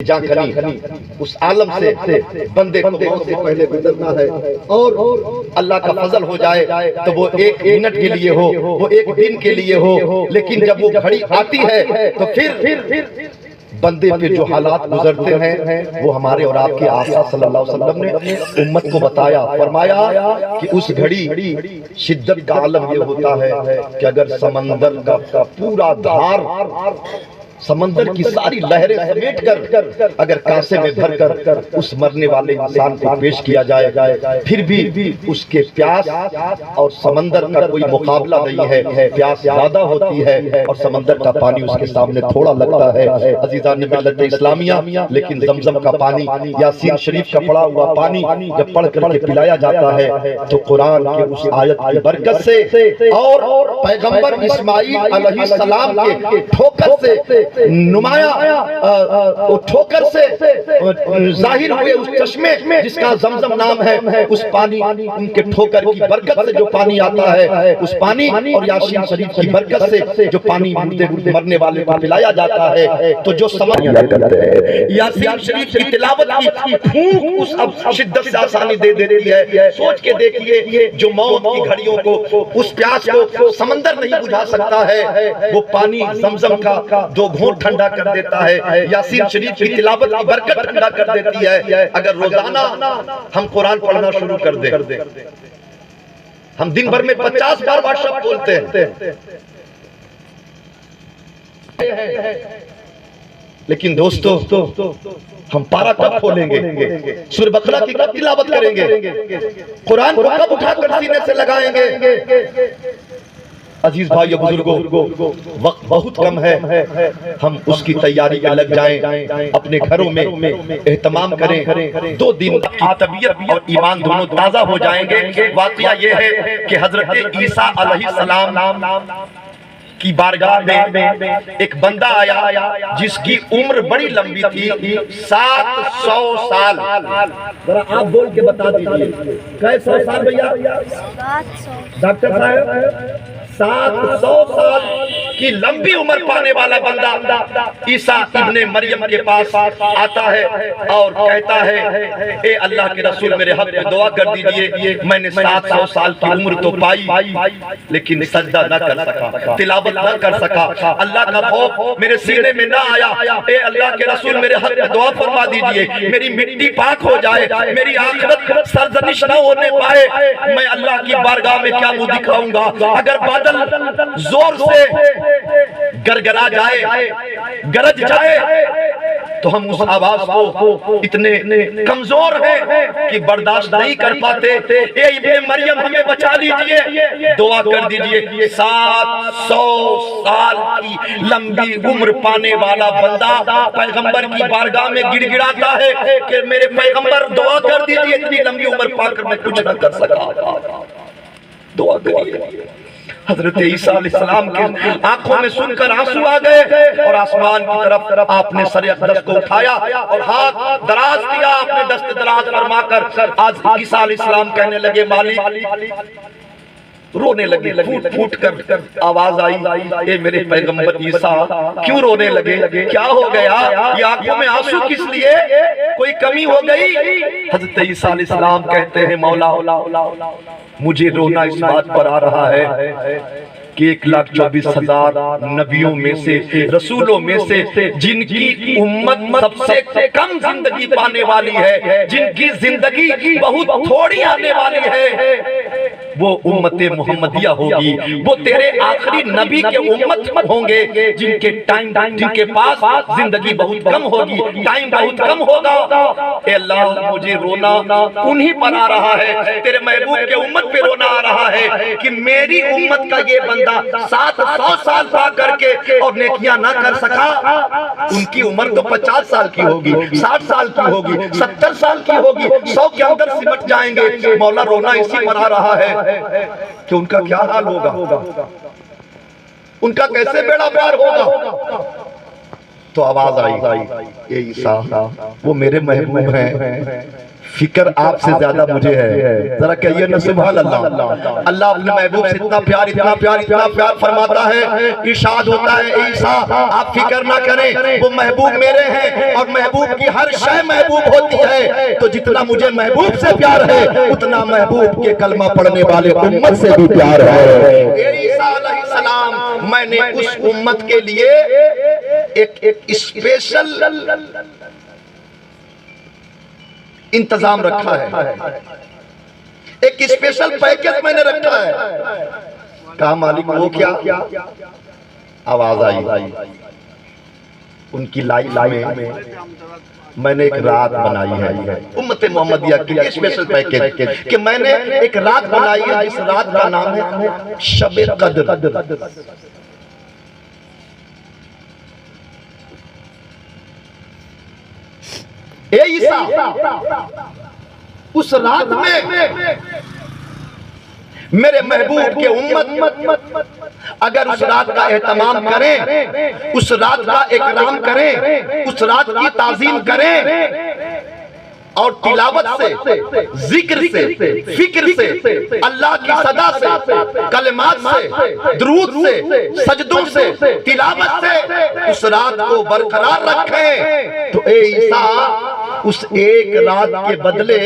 جا کری اس عالم سے بندے کو موت سے پہلے گزرنا ہے، اور اللہ کا فضل ہو جائے تو وہ ایک منٹ کے لیے ہو، وہ ایک دن کے لیے ہو، لیکن جب وہ گھڑی آتی ہے تو پھر بندے پہ جو حالات گزرتے ہیں وہ ہمارے اور آپ کے آقا صلی اللہ علیہ وسلم نے امت کو بتایا، فرمایا کہ اس گھڑی شدت کا عالم یہ ہوتا ہے کہ اگر سمندر کا پورا دھار، سمندر کی ساری لہریں سمیٹ کر اگر کاسے میں بھر کر اس مرنے والے انسان کو پیش کیا جائے، پھر بھی اس کے پیاس اور سمندر کا کوئی مقابلہ نہیں ہے، پیاس زیادہ ہوتی ہے اور سمندر کا پانی اس کے سامنے تھوڑا لگتا ہے۔ عزیزان ملت اسلامیہ، لیکن زمزم کا پانی، یاسین شریف کا پڑا ہوا پانی جب پڑھ کر کے پلایا جاتا ہے تو قرآن کے اس آیت کی برکت سے اور پیغمبر اسماعیل علیہ السلام کے ٹھوکر سے نمایاں ٹھوکر سے ظاہر ہوئے اس چشمے جس کا زمزم نام ہے، اس پانی، ان کے ٹھوکر کی برکت سے جو پانی آتا ہے، اس پانی اور یاسین شریف کی برکت سے جو پانی مرنے والے کو پلایا جاتا ہے، تو جو سمجھ کرتے ہیں یاسین شریف کی تلاوت کی پھونک اس اب شدت سے آسانی دے دیتی ہے۔ سوچ کے دیکھیے، جو موت کی گھڑیوں کو، اس پیاس کو سمندر نہیں بجھا سکتا ہے، وہ پانی زمزم کا دو گھونٹ ٹھنڈا کر دیتا ہے، یاسین شریف کی تلاوت کی برکت ٹھنڈا کر دیتی ہے۔ اگر روزانہ ہم قرآن پڑھنا شروع کر دیں، ہم دن بھر میں 50 بار واٹس ایپ کھولتے ہیں، لیکن دوستو ہم پارہ کب کھولیں گے؟ سورہ بقرہ کی کب تلاوت کریں گے؟ قرآن کو کب اٹھا کر سینے سے لگائیں گے؟ عزیز بھائی بزرگوں، وقت بہت کم ہے، ہم اس کی تیاری میں لگ جائیں، اپنے گھروں میں اہتمام کریں، 2 دن کی طبیعت اور ایمان دونوں تازہ ہو جائیں گے۔ واقعہ یہ ہے کہ حضرت عیسیٰ علیہ السلام کی بارگاہ میں ایک بندہ آیا جس کی عمر بڑی لمبی تھی، 700 سال۔ ذرا آپ بول کے بتا دیجئے، کئے 100 سال بھیا؟ 700 ڈاکٹر صاحب، 700 سال کی لمبی عمر پانے والا بندہ عیسیٰ ابن مریم کے پاس آتا ہے اور کہتا ہے، اے اللہ کے رسول میرے حق میں دعا کر دیجئے، میں نے 700 سال کی عمر تو پائی لیکن سجدہ نہ کر سکا، تلاوت نہ کر سکا، اللہ کا خوف میرے سینے میں نہ آیا، اے اللہ کے رسول میرے حق میں دعا فرما دیجئے، میری مٹی پاک ہو جائے، میری آخرت سرزنش نہ ہونے پائے، میں اللہ کی بارگاہ میں کیا منہ دکھاؤں گا؟ اگر بادل زور سے گرگرا جائے، گرج جائے تو ہم اس آواز کو اتنے کمزور ہیں کہ برداشت نہیں کر پاتے، اے ابن مریم ہمیں بچا لیجئے، دعا کر دیجئے۔ 700 سال کی لمبی عمر پانے والا بندہ پیغمبر کی بارگاہ میں گڑ گڑاتا ہے کہ میرے پیغمبر دعا کر دیجئے، اتنی لمبی عمر پا کر میں کچھ نہ کر سکا، دعا کریے۔ حضرت عیسیٰ علیہ السلام کے آنکھوں میں سن کر آنسو آ گئے اور آسمان کی طرف آپ نے سر اقدس کو اٹھایا اور ہاتھ دراز کیا، آپ نے دست دراز فرما کر آج عیسیٰ علیہ السلام کہنے لگے، مالک، رونے لگے، پھوٹ کر آواز آئی، اے میرے پیغمبر عیسیٰ کیوں رونے لگے؟ کیا ہو گیا؟ یہ آنکھوں میں آنسو کس لیے؟ کوئی کمی ہو گئی؟ حضرت عیسیٰ علیہ السلام کہتے ہیں، مولا مجھے رونا اس بات پر آ رہا ہے کہ 1,24,000 نبیوں میں سے، رسولوں میں سے جن کی امت سب سے کم زندگی پانے والی ہے، جن کی زندگی بہت تھوڑی آنے والی ہے، وہ امت محمدیہ ہوگی، وہ تیرے آخری نبی کے امت ہوں گے جن کے پاس زندگی بہت کم ہوگی، ٹائم بہت کم ہوگا۔ اے اللہ مجھے رونا انہی پر آ رہا ہے، تیرے محبوب کے امت پہ رونا آ رہا ہے کہ میری امت کا یہ بندہ 700 سال پا کر کے اور نیکیاں نہ کر سکا، ان کی عمر تو 50 سال کی ہوگی، 60 سال کی ہوگی، 70 سال کی ہوگی، 100 کے اندر سمٹ جائیں گے۔ مولا رونا اسی پر آ رہا ہے کہ ان کا کیا حال ہوگا، ان کا کیسے بیڑا پار ہوگا۔ تو آواز آئی اے عیسیٰ وہ میرے محبوب ہیں، فکر آپ سے زیادہ مجھے ہے. ذرا کہیے نا سبحان اللہ. اللہ اپنے محبوب سے اتنا پیار اتنا پیار اتنا پیار فرماتا ہے، ارشاد ہوتا ہے اے عیسیٰ آپ فکر نہ کریں، وہ محبوب میرے ہیں اور محبوب کی ہر شے محبوب ہوتی ہے. تو جتنا مجھے محبوب سے پیار ہے اتنا محبوب کے کلمہ پڑھنے والے امت سے بھی پیار ہے. اے عیسیٰ علیہ السلام میں نے اس امت کے لیے ایک اسپیشل انتظام رکھا ہے، ایک اسپیشل پیکج میں نے رکھا ہے. کہا مالک وہ کیا؟ آواز آئی ان کی لائف میں میں نے ایک رات بنائی ہے امت محمدیہ کے لیے اسپیشل پیکج کہ میں نے ایک رات بنائی ہے جس رات کا نام ہے شب قدر. اے عیسیٰ اس رات میں میرے محبوب کے امت اگر اس رات کا اہتمام کریں، اس رات کا اکرام کریں، اس رات کی تعظیم کریں اور تلاوت سے، ذکر سے، فکر سے، اللہ کی صدا سے، کلمات سے، درود سے، سجدوں سے، تلاوت سے اس رات کو برقرار رکھیں. تو اے عیسیٰ اس ایک رات کے بدلے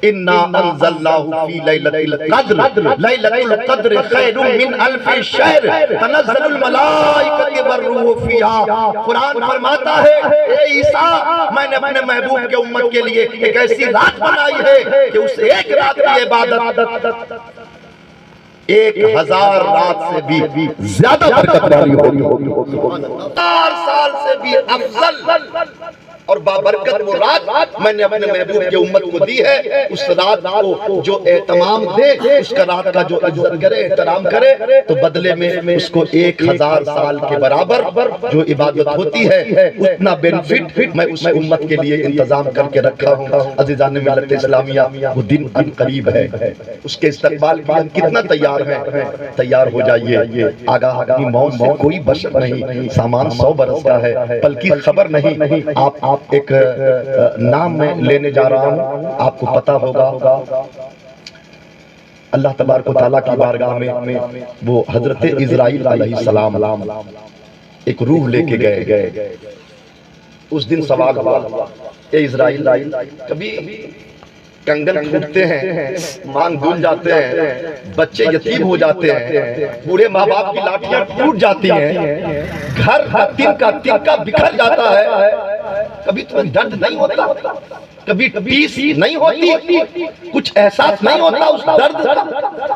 اِنَّا أَنزَلْنَاهُ فِي لَيْلَةِ الْقَدْرِ لَيْلَةُ الْقَدْرِ خَيْرٌ مِّنْ أَلْفِ شَهْرٍ تَنَزَّلُ الْمَلَائِكَةُ وَالرُّوحُ فِيهَا. قرآن فرماتا ہے اے عیسیٰ میں نے اپنے محبوب کے امت کے لیے ایک ایسی رات بنائی ہے کہ اس ایک رات کی عبادت 1000 رات سے بھی زیادہ برکت والی ہوگی، 1000 سال سے بھی افضل اور بابرکت وہ رات میں نے اپنے محبوب کے امت کو دی ہے. اس رات کو جو اہتمام دے، اس کا رات کا جو عزت کرے، احترام کرے، تو بدلے میں اس کو 1000 سال کے برابر جو عبادت ہوتی ہے اتنا بینفٹ میں اس امت کے لیے انتظام کر کے رکھا ہوں. عزیزان ملت اسلامیہ وہ دن ان قریب ہے، اس کے استقبال کے لیے کتنا تیار ہیں؟ تیار ہو جائیے. آگاہ اپنی موت سے کوئی بشر نہیں، سامان 100 برس کا ہے، پل کی خبر نہیں. آپ ایک نام میں لینے جا رہا ہوں، آپ کو پتا ہوگا اللہ تبارک و تعالیٰ کی بارگاہ میں وہ حضرت اسرائیل علیہ السلام ایک روح لے کے گئے. اس دن سوال ہوا اے اسرائیل کبھی کنگن پھوٹتے ہیں، مانگ دھل جاتے ہیں، بچے یتیم ہو جاتے ہیں، بوڑھے ماں باپ کی لاٹیاں ٹوٹ جاتی ہیں، گھر تنکا بکھر جاتا ہے، کبھی تمہیں درد نہیں ہوتا؟ کبھی ٹیس نہیں ہوتی؟ کچھ احساس نہیں ہوتا اس درد کا؟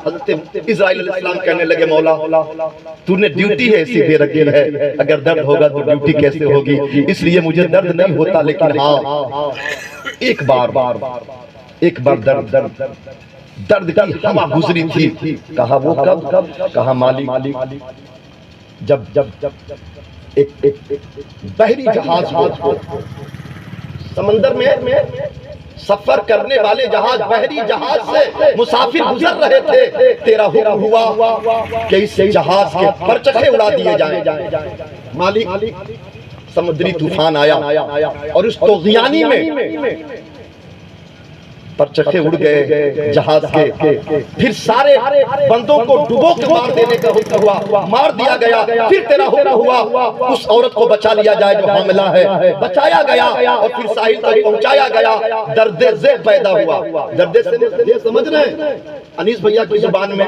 حضرت اسرائیل علیہ السلام کہنے لگے مولا تو نے ڈیوٹی ہے اسی دے رکھی ہے، اگر درد ہوگا تو ڈیوٹی کیسے ہوگی؟ اس لیے مجھے درد نہیں ہوتا، لیکن ہاں ایک بار درد کی ہوا گزری تھی. کہا وہ کب؟ کہا مالک جب ایک بحری جہاز ہو، سمندر میں سفر کرنے والے جہاز، بحری جہاز سے مسافر گزر رہے تھے، تیرا حکم ہوا کہ اس جہاز کے پرچکے اڑا دیے جائیں. مالک سمندری طوفان آیا اور اس طغیانی میں پرچکے اڑ گئے جہاز کے، پھر سارے بندوں کو ڈبو کے مار دینے کا حکم ہوا، مار دیا گیا. پھر تیرا حکم ہوا اس عورت کو بچا لیا جائے جو حاملہ ہے، بچایا گیا اور پھر ساحل تک پہنچایا گیا. درد ذہ پیدا ہوا. درد ذہ سمجھ رہے ہیں؟ انیس بھیا کی زبان میں،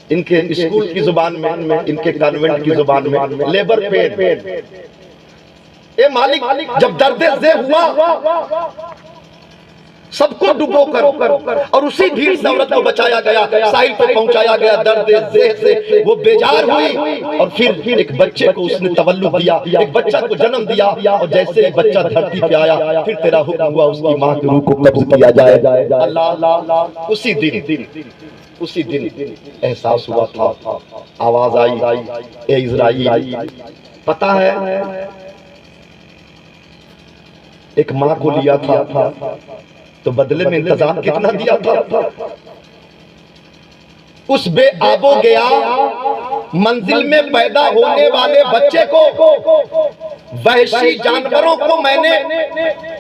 ان کے اسکول کی زبان میں، ان کے کانوینٹ کی زبان میں لیبر پین. اے مالک جب درد ذہ ہوا سب کو ڈبو کر اور اسی بھیڑ سے عورت کو بچایا گیا، ساحل پر پہنچایا گیا. درد ذہ سے وہ بیزار ہوئی اور پھر ایک بچے کو اس نے تولد دیا، ایک بچہ کو جنم دیا. اور جیسے ہی بچہ دھرتی پہ آیا پھر تیرا حکم ہوا اس کی ماں کی روح کو قبض کیا جائے. اللہ اسی دن احساس ہوا تھا، آواز آئی اے اسرائیل پتہ ہے ایک ماں کو لیا تھا تو بدلے میں انتظام کتنا دیا تھا؟ اس بے آب و گیا منزل میں پیدا ہونے والے بچے کو وحشی جانوروں کو میں نے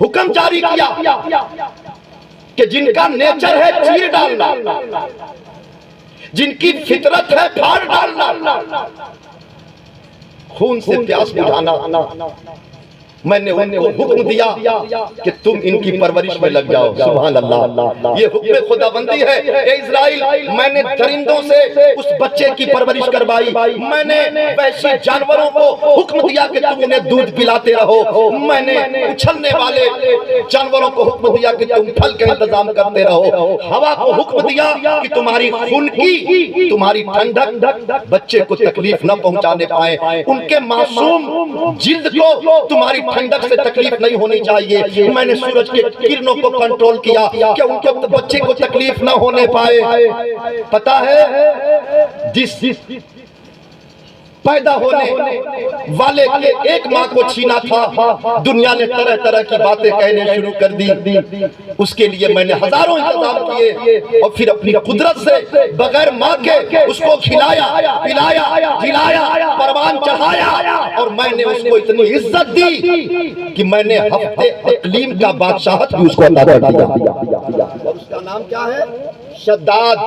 حکم جاری کیا کہ جن کا نیچر ہے چیر ڈالنا، جن کی فطرت ہے پھاڑ ڈالنا، خون سے پیاس بجھانا، میں نے ان کو حکم دیا کہ تم ان کی پرورش میں لگ جاؤ۔ سبحان اللہ، یہ حکم خدا بندی ہے۔ اے اسرائیل، میں نے درندوں سے اس بچے کی پرورش کروائی، میں نے وحشی جانوروں کو حکم دیا کہ تم انہیں دودھ پلاتے رہو، میں نے اچھلنے والے جانوروں کو حکم دیا کہ تم پھل کا انتظام کرتے رہو، ہوا کو حکم دیا کہ تمہاری خون کی، تمہاری ٹھنڈک بچے کو تکلیف نہ پہنچانے پائے، ان کے معصوم جلد کو تمہاری ٹھنڈک سے تکلیف نہیں ہونی چاہیے۔ میں نے سورج کے کرنوں کو کنٹرول کیا کہ ان کے بچے کو تکلیف نہ ہونے پائے۔ پتا ہے جس پیدا ہونے والے کے ایک ماں کو چھینا تھا، دنیا نے طرح طرح کی باتیں کہنے شروع کر دی، اس کے لیے میں نے ہزاروں انتظام کیے، اور پھر اپنی قدرت سے بغیر ماں کے اس کو کھلایا پلایا جلایا پروان چڑھایا، اور میں نے اس کو اتنی عزت دی کہ میں نے ہفتے اقلیم کا بادشاہت بھی اس کو عطا کر دیا۔ اور اس کا نام کیا ہے؟ شداد۔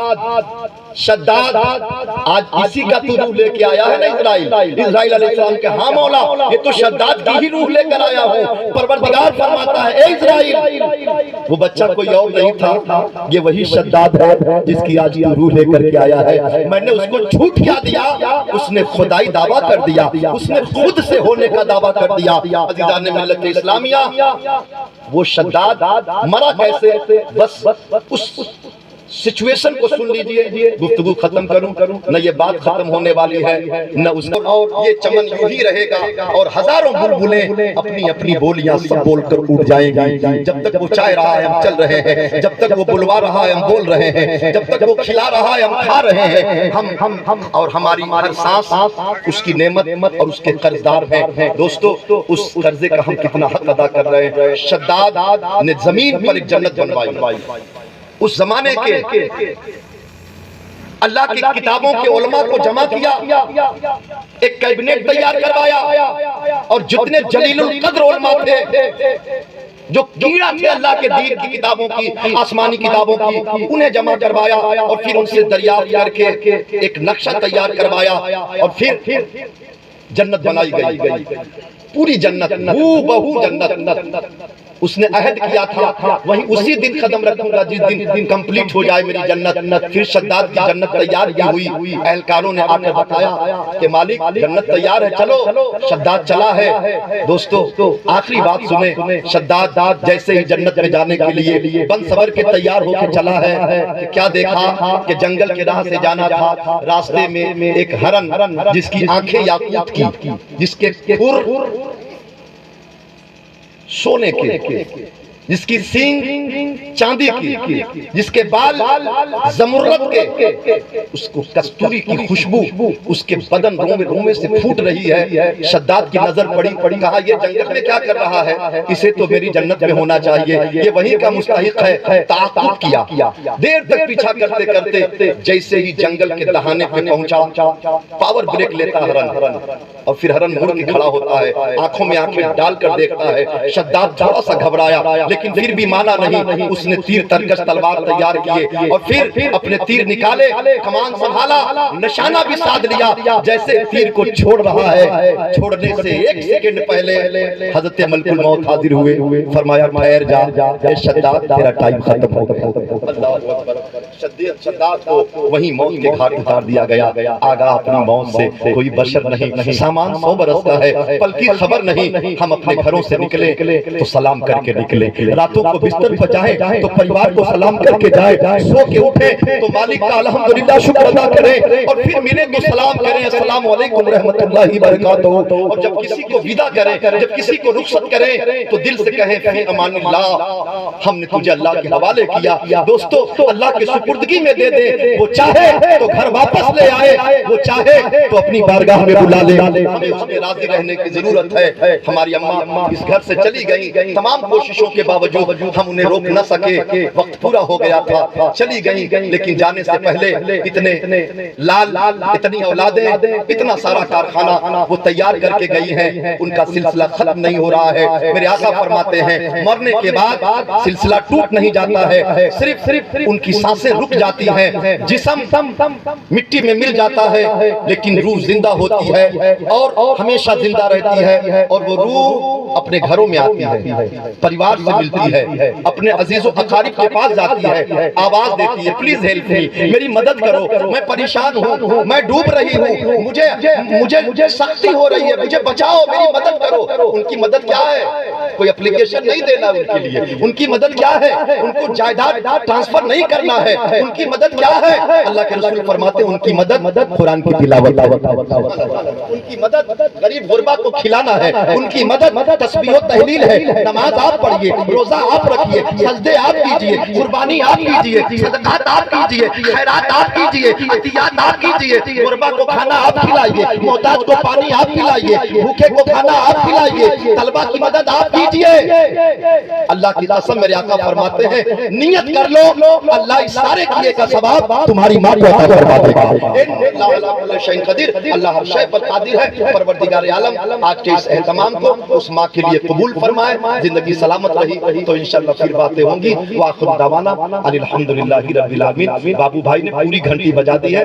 شداد آج اسی کا تو روح لے کے آیا ہے نا اسرائیل علیہ السلام کے، ہاں مولا یہ تو شداد کی ہی روح لے کر آیا ہوں۔ پروردگار فرماتا ہے اے اسرائیل، وہ بچہ کوئی اور نہیں تھا، یہ وہی شداد ہے جس کی آج تو روح لے کر کے آیا ہے۔ میں نے اس کو جھوٹ کیا دیا، اس نے خدائی دعویٰ کر دیا، اس نے خود سے ہونے کا دعویٰ کر دیا۔ عزیزان ملت اسلامیہ، وہ شداد مرا کیسے؟ بس اس سچویشن کو سن لیجئے، گفتگو ختم کروں نہ یہ بات ختم ہونے والی ہے نہ اس کو، اور یہ چمن یوں ہی رہے گا، اور ہزاروں بلبلیں اپنی اپنی بولیاں سب بول کر اٹھ جائیں گی۔ جب تک وہ چائے رہا ہے ہم چل رہے ہیں، جب تک وہ بلوا رہا ہے ہم بول رہے ہیں، جب تک وہ کھلا رہا ہے ہم کھا رہے ہیں، ہم اور ہماری ہر سانس اس کی نعمت اور اس کے قرضدار ہیں۔ دوستو، اس قرضے کا ہم کتنا حق ادا کر رہے ہیں۔ شداد نے زمین پر ایک جنت بنوائی، اس زمانے کے اللہ کی کتابوں کے علماء کو جمع کیا، ایک کیبنٹ تیار کروایا، اور جتنے جلیل القدر علماء تھے جو کیڑا تھے اللہ کے دین کی کتابوں کی، آسمانی کتابوں کی، انہیں جمع کروایا، اور پھر ان سے دریافت کر کے ایک نقشہ تیار کروایا، اور پھر جنت بنائی گئی، پوری جنت، بہو جنت۔ اس نے عہد کیا تھا وہیں اسی دن قدم رکھوں گا جس دن کمپلیٹ ہو جائے میری جنت۔ پھر شداد کی جنت تیار کی ہوئی، اہلکاروں نے آ کر بتایا کہ مالک جنت تیار ہے، چلو۔ شداد چلا ہے۔ دوستو آخری بات سنیں، شداد جیسے ہی جنت میں جانے کے لیے بن سور کے تیار ہو کے چلا ہے کہ کیا دیکھا کہ جنگل کے راہ سے جانا تھا، راستے میں ایک ہرن جس کی آنکھیں یاقوت کی، جس کے کھر سونے کے، جس کی سینگ چاندی کی، جس کے بال زمرد کے، اس کو کستوری کی خوشبو اس کے بدن رومے سے پھوٹ رہی ہے۔ شداد کی نظر پڑی، کہا یہ جنگل میں کیا کر رہا ہے، اسے تو میری جنت میں ہونا چاہیے، یہ وہی کا مستحق ہے۔ تعاقب کیا، دیر تک پیچھا کرتے کرتے جیسے ہی جنگل کے دہانے پہ پہنچا، پاور بریک لیتا ہرن، اور پھر ہرن مڑ کے کھڑا ہوتا ہے، آنکھوں میں آنکھیں ڈال کر دیکھتا ہے۔ شداد تھوڑا سا گھبرایا، لیکن پھر بھی مانا نہیں، اس نے تیر ترکش تلوار تیار کیے، اور پھر اپنے تیر نکالے، کمان سنبھالا، نشانہ بھی سادھ لیا۔ جیسے تیر کو چھوڑ رہا ہے، چھوڑنے سے ایک سیکنڈ پہلے حضرت ملک الموت حاضر ہوئے، فرمایا ٹھہر جا، اے شداد تیرا ٹائم ختم ہو گیا۔ اللہ اکبر۔ شداد کو وہیں موت کے گھاٹ اتار دیا گیا، آگاہ اپنی موت سے کوئی بشر نہیں، سامان 100 برس کا ہے، پل کی خبر نہیں۔ ہم اپنے گھروں سے نکلے تو سلام کر کے نکلے، راتوں کو بستر پر جائیں تو پریوار کو سلام کر کے جائیں، سو کے اٹھیں تو مالک کا الحمدللہ شکر ادا کریں، اور پھر ملے تو سلام کریں، السلام علیکم رحمت اللہ وبرکاتہ۔ اور جب کسی کو ودا کریں، جب کسی کو رخصت کریں تو دل سے کہیں فی امان اللہ، ہم نے تجھے اللہ کے حوالے کیا۔ دوستو اللہ کے شکر سپردگی میں دے دے، وہ چاہے تو گھر واپس لے آئے، وہ چاہے تو اپنی بارگاہ میں بلا لے، ہمیں اس میں راضی رہنے کی ضرورت ہے۔ ہماری اماں اس گھر سے چلی گئی، تمام کوششوں کے باوجود ہم انہیں روک نہ سکے، وقت پورا ہو گیا تھا، چلی گئی، لیکن جانے سے پہلے اتنے لال، اتنی اولادیں، اتنا سارا کارخانہ وہ تیار کر کے گئی ہیں، ان کا سلسلہ ختم نہیں ہو رہا ہے۔ میرے آقا فرماتے ہیں مرنے کے بعد سلسلہ ٹوٹ نہیں جاتا ہے، صرف ان کی سانسیں رک جاتی ہیں، جسم مٹی میں مل جاتا ہے، لیکن روح زندہ ہوتی ہے اور ہمیشہ زندہ رہتی ہے، اور وہ روح اپنے گھروں میں آتی ہے، پریوار سے ملتی ہے، اپنے عزیز و اقارب کے پاس جاتی ہے، آواز دیتی ہے پلیز ہیلپ می، میری مدد کرو، میں پریشان ہوں، میں ڈوب رہی ہوں، مجھے سختی ہو رہی ہے، مجھے بچاؤ، میری مدد کرو۔ ان کی مدد کیا ہے؟ کوئی اپلیکیشن نہیں دینا ان کے لیے، ان کی مدد کیا ہے؟ ان کو جائیداد ٹرانسفر نہیں کرنا ہے، ان کی مدد کیا ہے؟ اللہ کے رسول فرماتے ہیں ان کی مدد قرآن کی تلاوت ہے، ان کی مدد غریب غربا کو کھلانا ہے، ان کی مدد تسبیح و تحلیل ہے، نماز آپ پڑھیے، روزہ آپ رکھیے، سجدے آپ کیجئے، قربانی آپ کیجئے، صدقات آپ کیجئے، خیرات آپ کیجئے، عطیات آپ کیجئے، غربا کو کھانا آپ کھلائیے، محتاج کو پانی آپ پلائیے، بھوکے کو کھانا آپ کھلائیے، طلبہ کی مدد آپ کیجئے۔ اللہ کی قسم میرے آقا فرماتے ہیں نیت کر لو، اللہ اس سارے کیے کا ثواب تمہاری ماں کو عطا فرما دے گا۔ اللہ علی کل شیء قدیر، اللہ ہر شے پر قادر ہے۔ پروردگار عالم آج کے اس اہتمام کو اس ماں کے لیے قبول فرمائے، زندگی سلامت رہی تو انشاءاللہ پھر باتیں ہوں گی۔ وآخر دعوانا ان الحمدللہ رب العالمین۔ بابو بھائی نے پوری گھنٹی بجا دی ہے۔